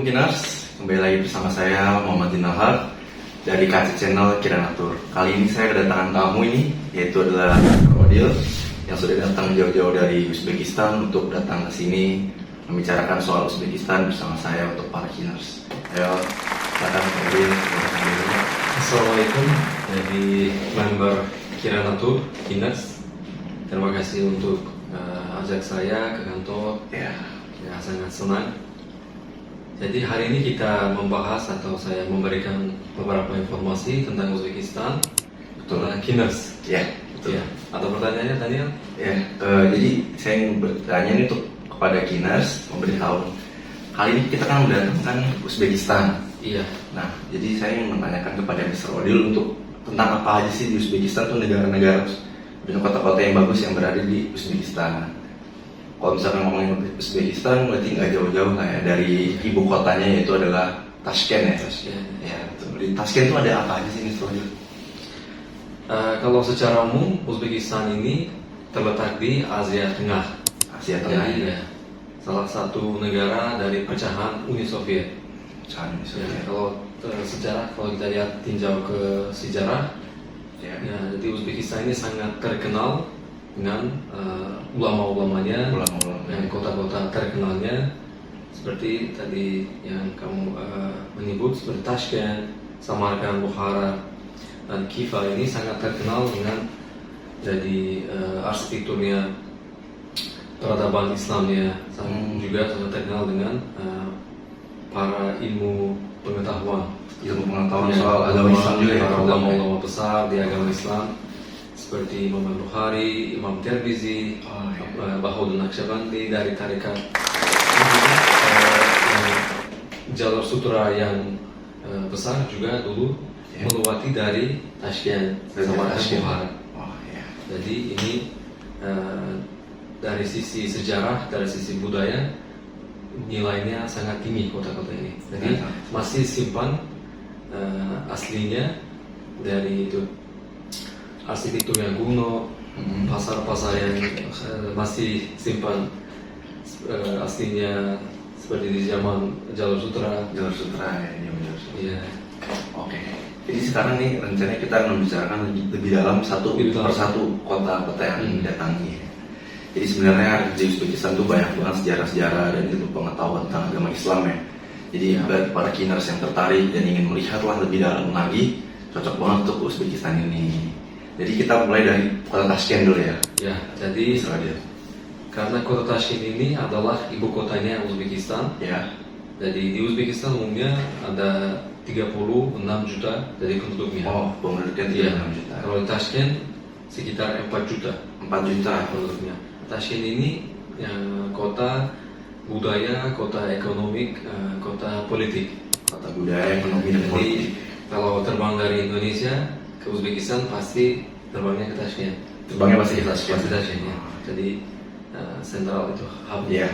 Assalamualaikum Kiners, kembali lagi bersama saya Muhammad Dinalhar dari KC Channel Kiranatur. Kali ini saya kedatangan tamu ini, yaitu adalah Odil yang sudah datang jauh-jauh dari Uzbekistan untuk datang ke sini membicarakan soal Uzbekistan bersama saya untuk para Kiners. Ayo, silakan Odil. Assalamualaikum dari member Kiranatur Kiners. Terima kasih untuk ajak saya ke kantor. Ya, sangat senang. Jadi hari ini kita membahas atau saya memberikan beberapa informasi tentang Uzbekistan. betul. Kiners. Ya, betul. Ya. Ada pertanyaannya Daniel? Ya, jadi saya ingin bertanya ini untuk kepada Kiners, memberitahu. Kali ini kita kan mendatangkan Uzbekistan. Iya. Nah, jadi saya ingin menanyakan kepada Mr. Odil untuk tentang apa aja sih di Uzbekistan tuh negara-negara dan kota-kota yang bagus yang berada di Uzbekistan. Kalau misalkan ngomongin Uzbekistan, berarti nggak jauh-jauh lah ya dari ibu kotanya, yaitu adalah Tashkent ya. Tashkent. Ya, betul. Di Tashkent itu ada apa aja sih, Mr. Odil? Kalau secara umum Uzbekistan ini terletak di Asia Tengah. Asia Tengah. Jadi, ya, salah satu negara dari pecahan Uni Soviet. Ya, kalau sejarah, kalau kita lihat tinjau ke sejarah, Ya. jadi Uzbekistan ini sangat terkenal dengan ulama-ulamanya dan kota-kota terkenalnya, seperti tadi yang kamu menyebut seperti Tashkent, Samarkand, Bukhara, dan Khiva ini sangat terkenal dengan jadi arsitekturnya, peradaban Islamnya, juga sangat terkenal dengan para ilmu pengetahuan Ilmu pengetahuan soal agama Islam juga ya. Para ulama-ulama besar di agama Islam seperti Imam Al-Bukhari, Imam Tirmizi, Bahauddin Naqsyabandi dari tarekat. Jalur sutra yang besar juga dulu melewati dari Tashkent sama Bukhara. Jadi ini dari sisi sejarah, dari sisi budaya, nilainya sangat tinggi kota-kota ini. Jadi masih simpan aslinya dari itu arsitektur yang kuno, pasar-pasar yang masih simpan aslinya seperti di zaman jalur sutra. Jalur sutra ya, jalur sutra. Iya. Oke. Jadi sekarang nih rencananya kita akan membicarakan lebih dalam satu persatu kota-kota yang didatangi. Jadi sebenarnya di Uzbekistan tuh banyak banget sejarah-sejarah dan ilmu pengetahuan tentang agama Islam ya. Jadi para Kiners yang tertarik dan ingin melihatlah lebih dalam lagi, cocok banget untuk Uzbekistan ini. Jadi kita mulai dari kota Tashkent dulu ya. Ya, jadi karena kota Tashkent ini adalah ibu kotanya Uzbekistan. Ya. Jadi di Uzbekistan umumnya ada 36 juta dari penduduknya. Oh, penduduknya 36 juta. Kalau di Tashkent sekitar 4 juta. 4 juta penduduknya. Tashkent ini kota budaya, kota ekonomi, kota politik. Kota budaya, ekonomi, dan politik. Kalau terbang dari Indonesia ke Uzbekistan pasti terbangnya ke Tashkent. Terbangnya pasti ke Tashkent. Pasti Tashkent ya. Jadi sentral itu hub. Iya.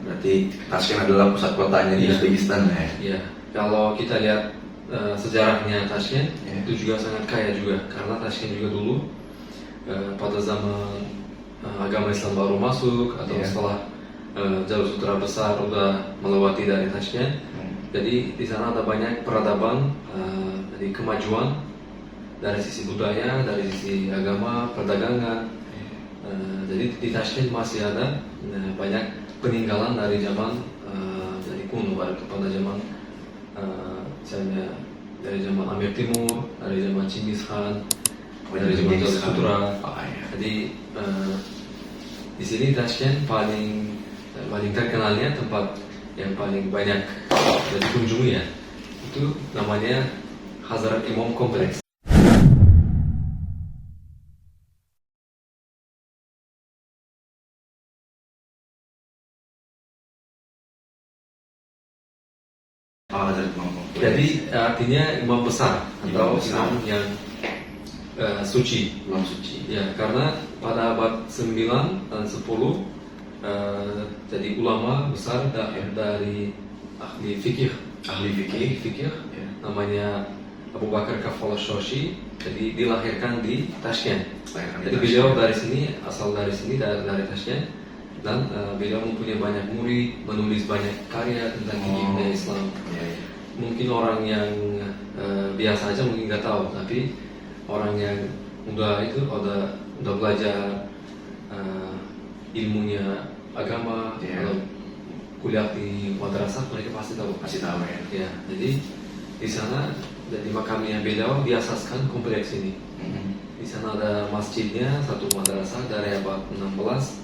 Berarti Tashkent adalah pusat kotanya di Uzbekistan ya. Iya. Kalau kita lihat sejarahnya Tashkent itu juga sangat kaya juga, karena Tashkent juga dulu pada zaman agama Islam baru masuk atau setelah jalur sutra besar udah melewati dari Tashkent. Jadi di sana ada banyak peradaban, jadi kemajuan dari sisi budaya, dari sisi agama, perdagangan. Jadi di Tashkent masih ada banyak peninggalan dari zaman dari kuno, pada zaman misalnya dari zaman Amir Timur, dari zaman Chinggis Khan, dari zaman jalur sutra. Jadi di sini Tashkent paling terkenalnya, tempat yang paling banyak dikunjungi ya, itu namanya Hazrat Imam Kompleks. Jadi artinya imam besar atau imam yang suci. Imam suci. Ya, karena pada abad 9 dan 10 jadi ulama besar dari ahli fikih, namanya Abu Bakar Kafalosh-Shoshi. Jadi dilahirkan di Tashkent. Jadi beliau dari sini, asal dari sini, dari Tashkent. Dan beliau mempunyai banyak murid, menulis banyak karya tentang budaya Islam. Mungkin orang yang biasa aja mungkin nggak tahu, tapi orang yang udah belajar ilmunya agama atau kuliah di madrasah, mereka pasti tahu. Ya, jadi di sana di makamnya beliau diasaskan kompleks ini. Di sana ada masjidnya, satu madrasah dari abad 16.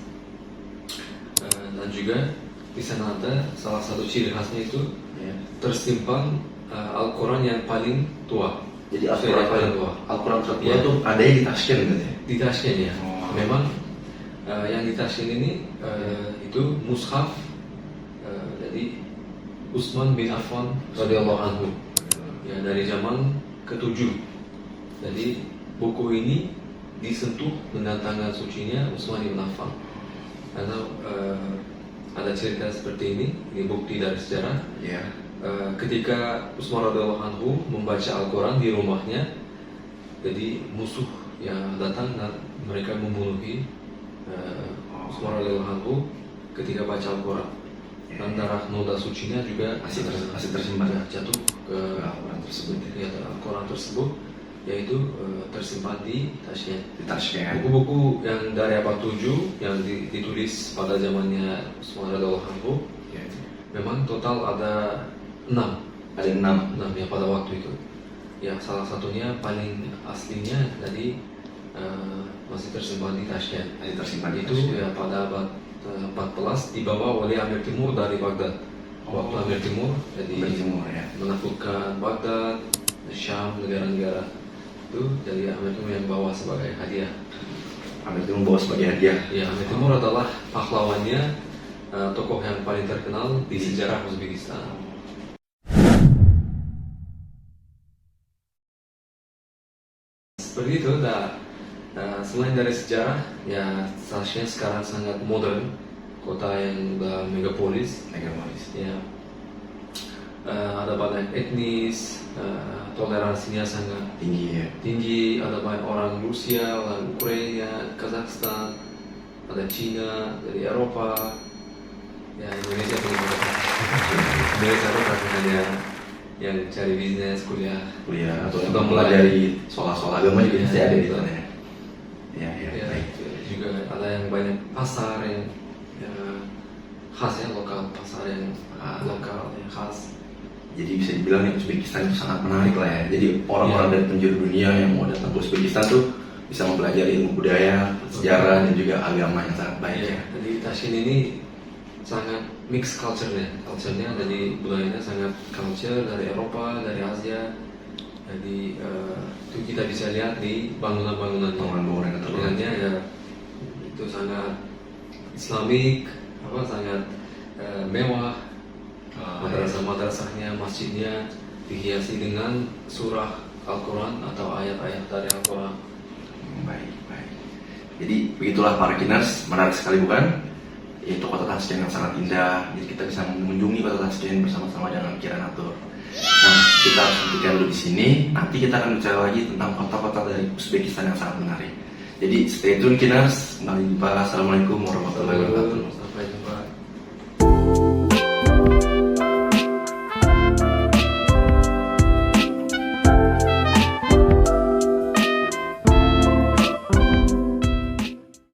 Dan juga di sana ada salah satu ciri khasnya itu tersimpan Al-Quran yang paling tua. Jadi Al-Quran tertua itu ada yang di Tashkent gitu ya? Di Tashkent ya. Memang yang di Tashkent ini itu mushaf jadi Utsman bin Affan radhiyallahu anhu. Ya, dari zaman ke-7. Jadi buku ini disentuh dengan tangan sucinya Utsman bin Affan. Karena ada cerita seperti ini bukti dari sejarah. Ketika Utsman radhiyallahu anhu membaca Al-Quran di rumahnya, jadi musuh yang datang dan mereka membunuhi Utsman radhiyallahu anhu ketika baca Al-Quran. Dan darah noda sucinya juga masih tersimpan jatuh ke Al-Quran tersebut. Ya, Al-Quran tersebut yaitu tersimpan di Tashkent. Buku-buku yang dari abad 7 yang ditulis pada zamannya Utsman radhiyallahu anhu, memang total ada 6 ya pada waktu itu. Ya, salah satunya paling aslinya tadi masih tersimpan di Tashkent. Itu ya pada abad 14 dibawa oleh Amir Timur dari Baghdad. Waktu Amir Timur jadi menaklukkan Baghdad, Syam, negara-negara itu, jadi Amir Timur yang bawa sebagai hadiah. Ya, Amir Timur adalah pahlawannya, tokoh yang paling terkenal di sejarah Uzbekistan. Seperti itu. Selain dari sejarah, ya Tashkent sekarang sangat modern, kota yang udah megapolis. Ya, ada banyak etnis, toleransinya sangat tinggi. Ada banyak orang Rusia, orang Ukraina, Kazakhstan, ada Cina, dari Eropa. Ya, Indonesia hanya yang cari bisnis, kuliah atau yang mempelajari soal agama juga bisa ada di sana. Juga ada yang banyak pasar yang khas ya, pasar yang lokal yang khas. Jadi bisa dibilang nih Uzbekistan itu sangat menarik lah ya. Jadi orang-orang dari penjuru dunia yang mau datang ke Uzbekistan tuh bisa mempelajari ilmu budaya, sejarah dan juga agama yang sangat baik. Jadi Tashkent ini sangat mix culture-nya. Jadi budayanya sangat culture dari Eropa, dari Asia. Jadi itu kita bisa lihat di bangunan-bangunannya ya, itu sangat Islamik, sangat mewah. Madrasahnya, masjidnya dihiasi dengan surah Al-Quran atau ayat-ayat dari Al-Quran. Baik. Jadi begitulah para kiners, menarik sekali bukan? Yaitu kota Tashkent yang sangat indah. Jadi kita bisa mengunjungi kota Tashkent bersama-sama dengan Kiranatur. Nah, kita hentikan dulu di sini. Nanti kita akan bicara lagi tentang kota-kota dari Uzbekistan yang sangat menarik. Jadi stay tune kiners. Assalamualaikum warahmatullahi wabarakatuh.